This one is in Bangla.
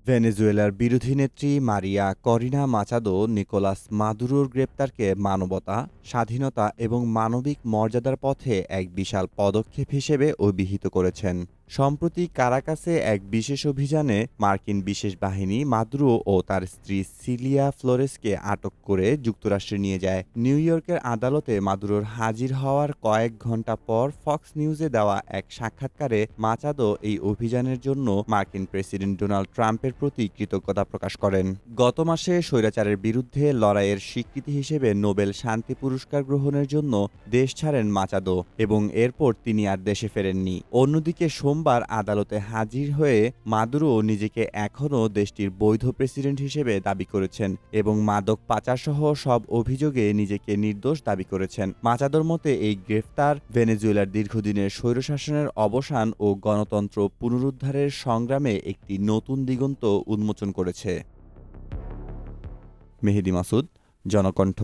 ভেনেজুয়েলার বিরোধী নেত্রী মারিয়া করিনা মাচাদো নিকোলাস মাদুরোর গ্রেপ্তারকে মানবতা, স্বাধীনতা এবং মানবিক মর্যাদার পথে এক বিশাল পদক্ষেপ হিসেবে অভিহিত করেছেন। সম্প্রতি কারাকাসে এক বিশেষ অভিযানে মার্কিন বিশেষ বাহিনী মাদুরো ও তার স্ত্রী সিলিয়া ফ্লোরেসকে আটক করে যুক্তরাষ্ট্রে নিয়ে যায়। নিউ ইয়র্কের আদালতে মাদুরোর হাজির হওয়ার কয়েক ঘণ্টা পর ফক্স নিউজে দেওয়া এক সাক্ষাৎকারে মাচাদো এই অভিযানের জন্য মার্কিন প্রেসিডেন্ট ডোনাল্ড ট্রাম্পের প্রতি কৃতজ্ঞতা প্রকাশ করেন। গত মাসে স্বৈরাচারের বিরুদ্ধে লড়াইয়ের স্বীকৃতি হিসেবে নোবেল শান্তি পুরস্কার গ্রহণের জন্য দেশ ছাড়েন মাচাদো এবং এরপর তিনি আর দেশে ফেরেননি। অন্যদিকে সোমবার আদালতে হাজির হয়ে মাদুরো নিজেকে এখনও দেশটির বৈধ প্রেসিডেন্ট হিসেবে দাবি করেছেন এবং মাদক পাচারসহ সব অভিযোগে নিজেকে নির্দোষ দাবি করেছেন। মাচাদোর মতে এই গ্রেফতার ভেনেজুয়েলার দীর্ঘদিনের স্বৈরশাসনের অবসান ও গণতন্ত্র পুনরুদ্ধারের সংগ্রামে একটি নতুন দিগন্ত উন্মোচন করেছে। মেহেদী মাসুদ, জনকণ্ঠ।